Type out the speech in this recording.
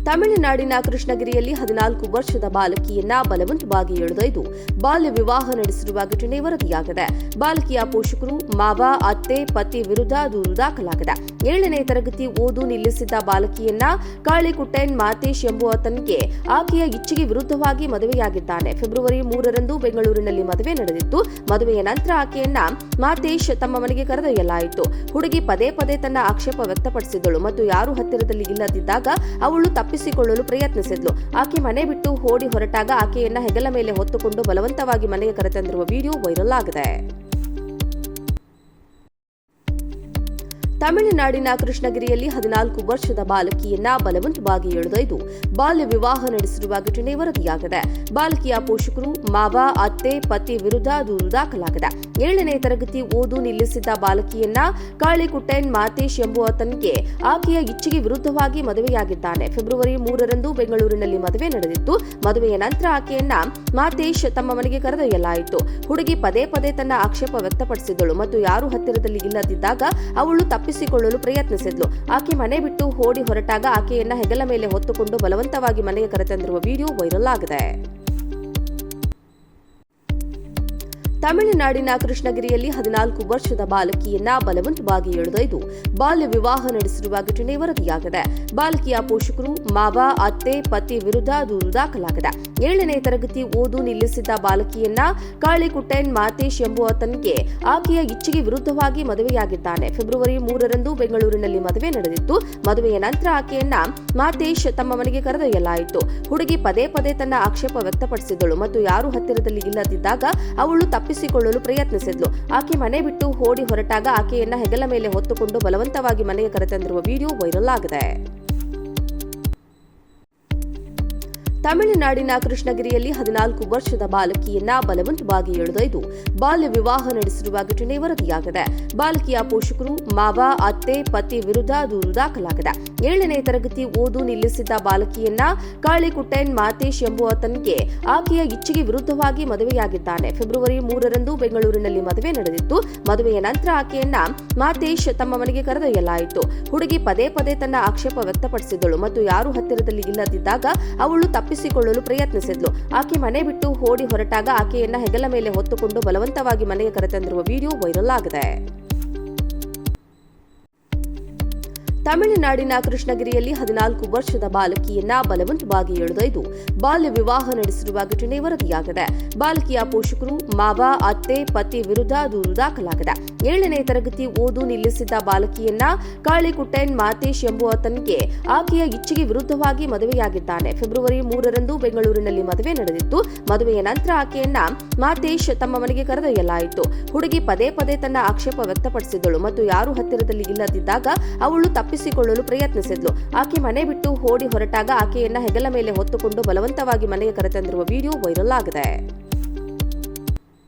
ತಮಿಳುನಾಡಿನ ಕೃಷ್ಣಗಿರಿಯಲ್ಲಿ 14 ವರ್ಷದ ಬಾಲಕಿಯನ್ನ ಬಲವಂತವಾಗಿ ಎಳೆದೊಯ್ದು ಬಾಲ್ಯ ವಿವಾಹ ನಡೆಸಿರುವ ಘಟನೆ ವರದಿಯಾಗಿದೆ. ಬಾಲಕಿಯ ಪೋಷಕರು, ಮಾವ, ಅತ್ತೆ, ಪತಿ ವಿರುದ್ಧ ದೂರು ದಾಖಲಾಗಿದೆ. 7ನೇ ತರಗತಿ ಓದು ನಿಲ್ಲಿಸಿದ್ದ ಬಾಲಕಿಯನ್ನ ಕಾಳಿಕುಟ್ಟೆನ್ ಮಾತೇಶ್ ಎಂಬುವತನಿಗೆ ಆಕೆಯ ಇಚ್ಛೆಗೆ ವಿರುದ್ಧವಾಗಿ ಮದುವೆಯಾಗಿದ್ದಾನೆ. ಫೆಬ್ರವರಿ 3ರಂದು ಬೆಂಗಳೂರಿನಲ್ಲಿ ಮದುವೆ ನಡೆದಿತ್ತು. ಮದುವೆಯ ನಂತರ ಆಕೆಯನ್ನ ಮಾತೇಶ್ ತಮ್ಮ ಮನೆಗೆ ಕರೆದೊಯ್ಯಲಾಯಿತು. ಹುಡುಗಿ ಪದೇ ಪದೇ ತನ್ನ ಆಕ್ಷೇಪ ವ್ಯಕ್ತಪಡಿಸಿದಳು ಮತ್ತು ಯಾರೂ ಹತ್ತಿರದಲ್ಲಿ ಇಲ್ಲದಿದ್ದಾಗ ಅವಳು ತಪ್ಪಿಸಿಕೊಳ್ಳಲು ಪ್ರಯತ್ನಿಸಿದ್ಲು. ಆಕೆ ಮನೆ ಬಿಟ್ಟು ಓಡಿ ಹೊರಟಾಗ ಆಕೆಯನ್ನ ಹೆಗಲ ಮೇಲೆ ಹೊತ್ತುಕೊಂಡು ಬಲವಂತವಾಗಿ ಮನೆಗೆ ಕರೆತಂದಿರುವ ವಿಡಿಯೋ ವೈರಲ್ ಆಗಿದೆ. ತಮಿಳುನಾಡಿನ ಕೃಷ್ಣಗಿರಿಯಲ್ಲಿ 14 ವರ್ಷದ ಬಾಲಕಿಯನ್ನ ಬಲವಂತವಾಗಿ ಎಳೆದೊಯ್ದು ಬಾಲ್ಯ ವಿವಾಹ ನಡೆಸಿರುವ ಘಟನೆ ವರದಿಯಾಗಿದೆ. ಬಾಲಕಿಯ ಪೋಷಕರು, ಮಾವ, ಅತ್ತೆ, ಪತಿ ವಿರುದ್ಧ ದೂರು ದಾಖಲಾಗಿದೆ. 7ನೇ ತರಗತಿ ಓದು ನಿಲ್ಲಿಸಿದ್ದ ಬಾಲಕಿಯನ್ನ ಕಾಳಿಕುಟ್ಟೆನ್ ಮಾತೇಶ್ ಎಂಬುವತನಿಗೆ ಆಕೆಯ ಇಚ್ಛೆಗೆ ವಿರುದ್ಧವಾಗಿ ಮದುವೆಯಾಗಿದ್ದಾನೆ. ಫೆಬ್ರವರಿ 3ರಂದು ಬೆಂಗಳೂರಿನಲ್ಲಿ ಮದುವೆ ನಡೆದಿತ್ತು. ಮದುವೆಯ ನಂತರ ಆಕೆಯನ್ನ ಮಾತೇಶ್ ತಮ್ಮ ಮನೆಗೆ ಕರೆದೊಯ್ಯಲಾಯಿತು. ಹುಡುಗಿ ಪದೇ ಪದೇ ತನ್ನ ಆಕ್ಷೇಪ ವ್ಯಕ್ತಪಡಿಸಿದಳು ಮತ್ತು ಯಾರೂ ಹತ್ತಿರದಲ್ಲಿ ಇಲ್ಲದಿದ್ದಾಗ ಅವಳು ತಪ್ಪಿಸಿಕೊಳ್ಳಲು ಪ್ರಯತ್ನಿಸಿದ್ಲು. ಆಕೆ ಮನೆ ಬಿಟ್ಟು ಓಡಿ ಹೊರಟಾಗ ಆಕೆಯನ್ನ ಹೆಗಲ ಮೇಲೆ ಹೊತ್ತುಕೊಂಡು ಬಲವಂತವಾಗಿ ಮನೆಗೆ ಕರೆತಂದಿರುವ ವಿಡಿಯೋ ವೈರಲ್ ಆಗಿದೆ. ತಮಿಳುನಾಡಿನ ಕೃಷ್ಣಗಿರಿಯಲ್ಲಿ 14 ವರ್ಷದ ಬಾಲಕಿಯನ್ನ ಬಲವಂತವಾಗಿ ಎಳೆದೊಯ್ದು ಬಾಲ್ಯ ವಿವಾಹ ನಡೆಸಿರುವ ಘಟನೆ ವರದಿಯಾಗಿದೆ. ಬಾಲಕಿಯ ಪೋಷಕರು, ಮಾವ, ಅತ್ತೆ, ಪತಿ ವಿರುದ್ಧ ದೂರು ದಾಖಲಾಗಿದೆ. 7ನೇ ತರಗತಿ ಓದು ನಿಲ್ಲಿಸಿದ್ದ ಬಾಲಕಿಯನ್ನ ಕಾಳಿಕುಟ್ಟೆನ್ ಮಾತೇಶ್ ಎಂಬುವತನಿಗೆ ಆಕೆಯ ಇಚ್ಛೆಗೆ ವಿರುದ್ಧವಾಗಿ ಮದುವೆಯಾಗಿದ್ದಾನೆ. ಫೆಬ್ರವರಿ 3ರಂದು ಬೆಂಗಳೂರಿನಲ್ಲಿ ಮದುವೆ ನಡೆದಿತ್ತು. ಮದುವೆಯ ನಂತರ ಆಕೆಯನ್ನ ಮಾತೇಶ್ ತಮ್ಮ ಮನೆಗೆ ಕರೆದೊಯ್ಯಲಾಯಿತು. ಹುಡುಗಿ ಪದೇ ಪದೇ ತನ್ನ ಆಕ್ಷೇಪ ವ್ಯಕ್ತಪಡಿಸಿದಳು ಮತ್ತು ಯಾರೂ ಹತ್ತಿರದಲ್ಲಿ ಇಲ್ಲದಿದ್ದಾಗ ಅವಳು ತಪ್ಪಿಸಿಕೊಳ್ಳಲು ಪ್ರಯತ್ನಿಸಿದ್ಲು. ಆಕೆ ಮನೆ ಬಿಟ್ಟು ಓಡಿ ಹೊರಟಾಗ ಆಕೆಯನ್ನ ಹೆಗಲ ಮೇಲೆ ಹೊತ್ತುಕೊಂಡು ಬಲವಂತವಾಗಿ ಮನೆಗೆ ಕರೆತಂದಿರುವ ವಿಡಿಯೋ ವೈರಲ್ ಆಗಿದೆ. ತಮಿಳುನಾಡಿನ ಕೃಷ್ಣಗಿರಿಯಲ್ಲಿ 14 ವರ್ಷದ ಬಾಲಕಿಯನ್ನ ಬಲವಂತವಾಗಿ ಎಳೆದೊಯ್ದು ಬಾಲ್ಯ ವಿವಾಹ ನಡೆಸಿರುವ ಘಟನೆ ವರದಿಯಾಗಿದೆ. ಬಾಲಕಿಯ ಪೋಷಕರು, ಮಾವ, ಅತ್ತೆ, ಪತಿ ವಿರುದ್ಧ ದೂರು ದಾಖಲಾಗಿದೆ. 7ನೇ ತರಗತಿ ಓದು ನಿಲ್ಲಿಸಿದ್ದ ಬಾಲಕಿಯನ್ನ ಕಾಳಿಕುಟ್ಟೆನ್ ಮಾತೇಶ್ ಎಂಬುವತನಿಗೆ ಆಕೆಯ ಇಚ್ಛೆಗೆ ವಿರುದ್ಧವಾಗಿ ಮದುವೆಯಾಗಿದ್ದಾನೆ. ಫೆಬ್ರವರಿ 3ರಂದು ಬೆಂಗಳೂರಿನಲ್ಲಿ ಮದುವೆ ನಡೆದಿತ್ತು. ಮದುವೆಯ ನಂತರ ಆಕೆಯನ್ನ ಮಾತೇಶ್ ತಮ್ಮ ಮನೆಗೆ ಕರೆದೊಯ್ಯಲಾಯಿತು. ಹುಡುಗಿ ಪದೇ ಪದೇ ತನ್ನ ಆಕ್ಷೇಪ ವ್ಯಕ್ತಪಡಿಸಿದಳು ಮತ್ತು ಯಾರೂ ಹತ್ತಿರದಲ್ಲಿ ಇಲ್ಲದಿದ್ದಾಗ ಅವಳು ತಪ್ಪಿಸಿಕೊಳ್ಳಲು ಪ್ರಯತ್ನಿಸಿದ್ಲು. ಆಕೆ ಮನೆ ಬಿಟ್ಟು ಓಡಿ ಹೊರಟಾಗ ಆಕೆಯನ್ನ ಹೆಗಲ ಮೇಲೆ ಹೊತ್ತುಕೊಂಡು ಬಲವಂತವಾಗಿ ಮನೆಗೆ ಕರೆತಂದಿರುವ ವಿಡಿಯೋ ವೈರಲ್ ಆಗಿದೆ. ತಮಿಳುನಾಡಿನ ಕೃಷ್ಣಗಿರಿಯಲ್ಲಿ 14 ವರ್ಷದ ಬಾಲಕಿಯನ್ನ ಬಲವಂತವಾಗಿ ಎಳೆದೊಯ್ದು ಬಾಲ್ಯ ವಿವಾಹ ನಡೆಸಿರುವ ಘಟನೆ ವರದಿಯಾಗಿದೆ. ಬಾಲಕಿಯ ಪೋಷಕರು, ಮಾವ, ಅತ್ತೆ, ಪತಿ ವಿರುದ್ಧ ದೂರು ದಾಖಲಾಗಿದೆ. 7ನೇ ತರಗತಿ ಓದು ನಿಲ್ಲಿಸಿದ್ದ ಬಾಲಕಿಯನ್ನ ಕಾಳಿಕುಟ್ಟೆನ್ ಮಾತೇಶ್ ಎಂಬುವತನಿಗೆ ಆಕೆಯ ಇಚ್ಛೆಗೆ ವಿರುದ್ಧವಾಗಿ ಮದುವೆಯಾಗಿದ್ದಾನೆ. ಫೆಬ್ರವರಿ 3ರಂದು ಬೆಂಗಳೂರಿನಲ್ಲಿ ಮದುವೆ ನಡೆದಿತ್ತು. ಮದುವೆಯ ನಂತರ ಆಕೆಯನ್ನ ಮಾತೇಶ್ ತಮ್ಮ ಮನೆಗೆ ಕರೆದೊಯ್ಯಲಾಯಿತು. ಹುಡುಗಿ ಪದೇ ಪದೇ ತನ್ನ ಆಕ್ಷೇಪ ವ್ಯಕ್ತಪಡಿಸಿದಳು ಮತ್ತು ಯಾರೂ ಹತ್ತಿರದಲ್ಲಿ ಇಲ್ಲದಿದ್ದಾಗ ಅವಳು ತಪ್ಪಿಸಿಕೊಳ್ಳಲು ಪ್ರಯತ್ನಿಸಿದ್ಲು. ಆಕೆ ಮನೆ ಬಿಟ್ಟು ಓಡಿ ಹೊರಟಾಗ ಆಕೆಯನ್ನ ಹೆಗಲ ಮೇಲೆ ಹೊತ್ತುಕೊಂಡು ಬಲವಂತವಾಗಿ ಮನೆಗೆ ಕರೆತಂದಿರುವ ವಿಡಿಯೋ ವೈರಲ್ ಆಗಿದೆ.